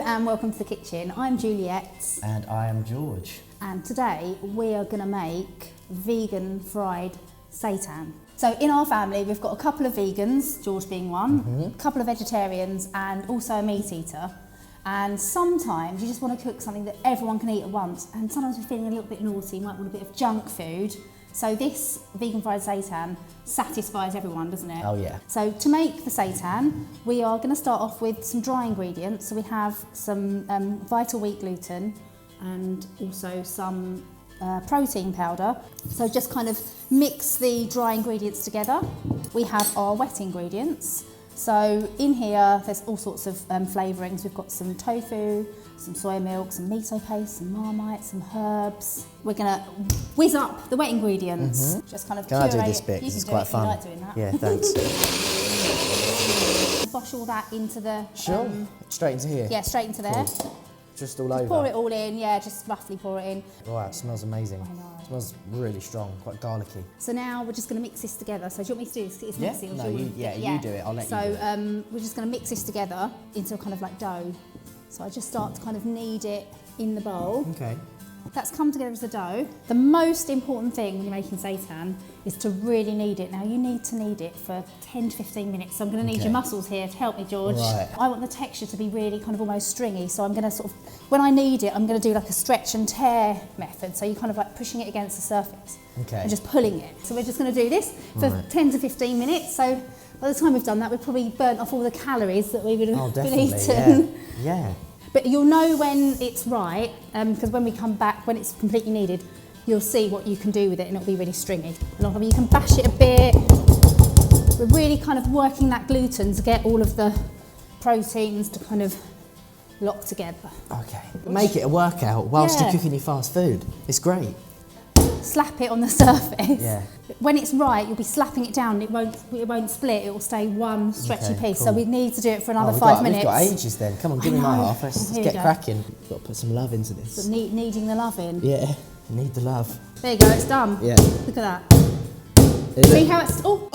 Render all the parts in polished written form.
and welcome to the kitchen. I'm Juliet. And I am George. And today we are going to make vegan fried seitan. So in our family we've got a couple of vegans, George being one, a couple of vegetarians and also a meat eater. And sometimes you just want to cook something that everyone can eat at once, and sometimes you're feeling a little bit naughty, you might want a bit of junk food. So this vegan fried seitan satisfies everyone, doesn't it? Oh yeah. So to make the seitan, we are going to start off with some dry ingredients. So we have some vital wheat gluten and also some protein powder. So just kind of mix the dry ingredients together. We have our wet ingredients. So in here there's all sorts of flavourings. We've got some tofu, some soy milk, some miso paste, some marmite, some herbs. We're going to whiz up the wet ingredients. Just kind of Can I do this bit? Because it's quite fun. You like doing that. Yeah, thanks. Bosh all that into the... Sure. Straight into here? Yeah, straight into there. Cool. Just all over? Pour it all in, yeah, just roughly pour it in. Wow, it smells amazing. I know. It smells really strong, quite garlicky. So now we're just going to mix this together. So do you want me to do this? It's messy. No, you do it. I'll let you do it. So we're just going to mix this together into a kind of like dough. So I just start to kind of knead it in the bowl. Okay. That's come together as a dough. The most important thing when you're making seitan is to really knead it. Now you need to knead it for 10 to 15 minutes. So I'm going to need your muscles here to help me, George. Right. I want the texture to be really kind of almost stringy. So I'm going to sort of, when I knead it, I'm going to do like a stretch and tear method. So you're kind of like pushing it against the surface and just pulling it. So we're just going to do this for 10 to 15 minutes. So by the time we've done that, we've probably burnt off all the calories that we would have been eaten. Yeah. But you'll know when it's right, because when we come back, when it's completely kneaded, you'll see what you can do with it and it'll be really stringy. And you can bash it a bit. We're really kind of working that gluten to get all of the proteins to kind of lock together. Okay. Make it a workout whilst you're cooking your fast food. It's great. Slap it on the surface. Yeah. When it's right, you'll be slapping it down. It won't split. It will stay one stretchy piece. Cool. So we need to do it for another 5 minutes. We've got ages then. Come on, give me my half. Let's get cracking. We've got to put some love into this. So kneading the love in. Yeah. Need the love. There you go. It's done. Yeah. Look at that. See how it's... Oh.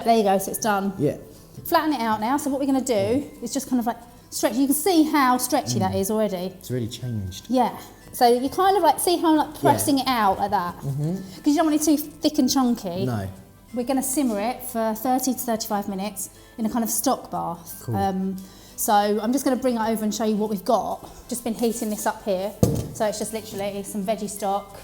There you go. So it's done. Yeah. Flatten it out now. So what we're going to do is just kind of like stretch. You can see how stretchy that is already. It's really changed. Yeah. So you kind of like see how I'm like pressing it out like that. Because you don't want it too thick and chunky. No. We're going to simmer it for 30 to 35 minutes in a kind of stock bath. Cool. So I'm just going to bring it over and show you what we've got. Just been heating this up here. So it's just literally some veggie stock.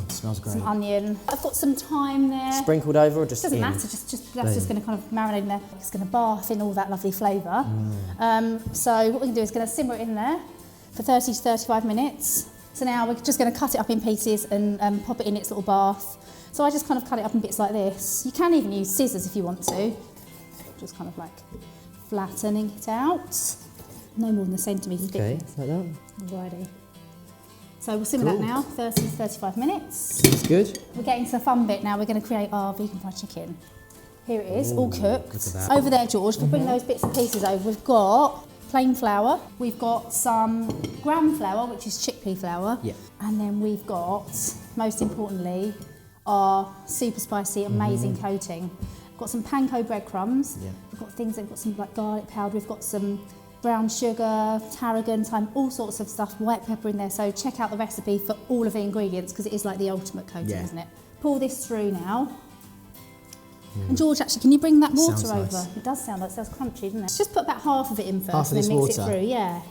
Smells great. Some onion. I've got some thyme there. Sprinkled over or just Doesn't matter, that's just going to kind of marinate in there. It's going to bath in all that lovely flavour. So what we can do is going to simmer it in there for 30 to 35 minutes. So now we're just going to cut it up in pieces and pop it in its little bath. So I just kind of cut it up in bits like this. You can even use scissors if you want to. Just kind of like flattening it out. No more than a centimetre thick. Like that. Alrighty. So we'll simmer that now, 30 to 35 minutes. That's good. We're getting to the fun bit now. We're going to create our vegan fried chicken. Here it is, all cooked. Look at that. Over there, George, we'll bring those bits and pieces over. We've got plain flour, we've got some gram flour, which is chickpea flour, and then we've got, most importantly, our super spicy, amazing coating. We've got some panko breadcrumbs, we've got we've got some like garlic powder, we've got some brown sugar, tarragon, thyme, all sorts of stuff, white pepper in there, so check out the recipe for all of the ingredients because it is like the ultimate coating, isn't it? Pour this through now. And George, actually, can you bring that water over? Nice. It does sound like it sounds crunchy, doesn't it? Just put about half of it in first Half of and then this mix water? it through, yeah.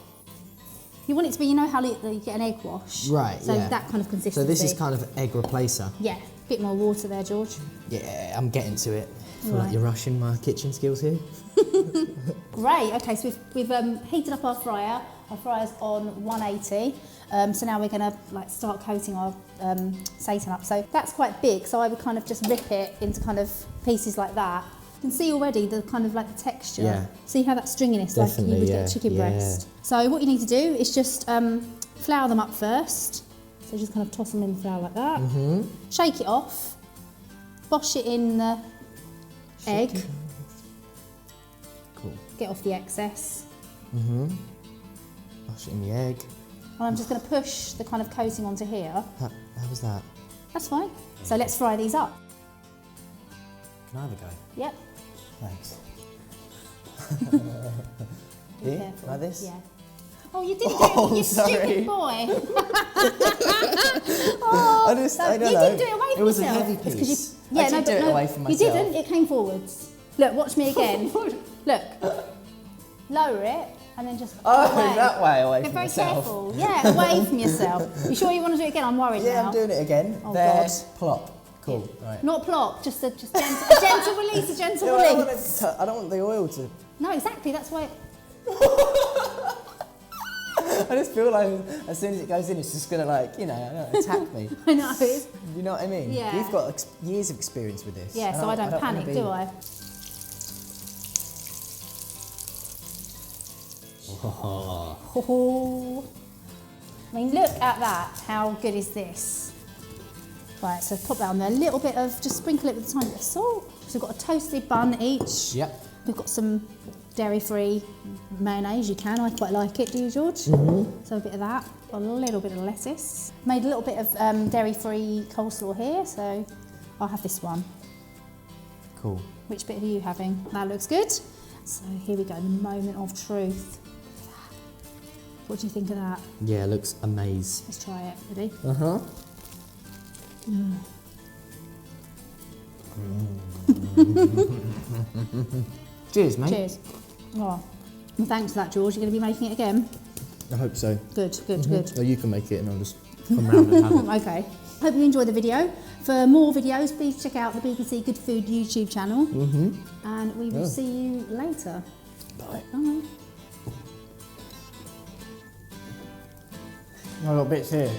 You want it to be, you know how you get an egg wash? Right, So that kind of consistency. So this is kind of egg replacer? Yeah, a bit more water there, George. Yeah, I'm getting to it. I feel Right. like you're rushing my kitchen skills here. Great, okay, so we've heated up our fryer. Our fryer's on 180. So now we're going to like start coating our seitan up. So that's quite big, so I would kind of just rip it into kind of pieces like that. You can see already the kind of like the texture. Yeah. See how that stringiness, like you would get chicken breast. So what you need to do is just flour them up first. So just kind of toss them in the flour like that. Shake it off. Bosh it in the egg. Cool. Get off the excess. Wash it in the egg. And I'm just going to push the kind of coating onto here. How was that? That's fine. So let's fry these up. Can I have a go? Yep. Thanks. Be Here? careful. Like this? Yeah. Oh, you didn't do it, you sorry. stupid boy. Oh, I don't know. You didn't do it away from It was yourself. a heavy It's 'cause piece. You, yeah, I did do it away from myself. You didn't, it came forwards. Look, watch me again. Look. Lower it and then just away. That way away Be from very myself. careful. Yeah, away from yourself. You sure you want to do it again? I'm worried Yeah, now. I'm doing it again. Oh, there, God. plop. Cool. Right. Not plop, just a gentle release, a gentle No, release. I don't want the oil to. No, exactly, that's why. I just feel like as soon as it goes in, it's just gonna attack me. I know. It's, You know what I mean? Yeah. You've got years of experience with this. yeah, so I don't panic, wanna be- do I? Oh. I mean, look at that. How good is this? Right, so pop that on there. A little bit of, just sprinkle it with a tiny bit of salt. So we've got a toasted bun each. Yep. We've got some dairy-free mayonnaise. You can. I quite like it. Do you, George? So a bit of that. A little bit of lettuce. Made a little bit of dairy-free coleslaw here, so I'll have this one. Cool. Which bit are you having? That looks good. So here we go, the moment of truth. What do you think of that? Yeah, it looks amazing. Let's try it. Ready? Uh-huh. Cheers, mate. Cheers. Oh, and thanks for that, George. You're going to be making it again? I hope so. Good, good, good. Or you can make it and I'll just come round and have it. Okay. Hope you enjoyed the video. For more videos, please check out the BBC Good Food YouTube channel. And we will see you later. Bye. Bye. I've got bits here.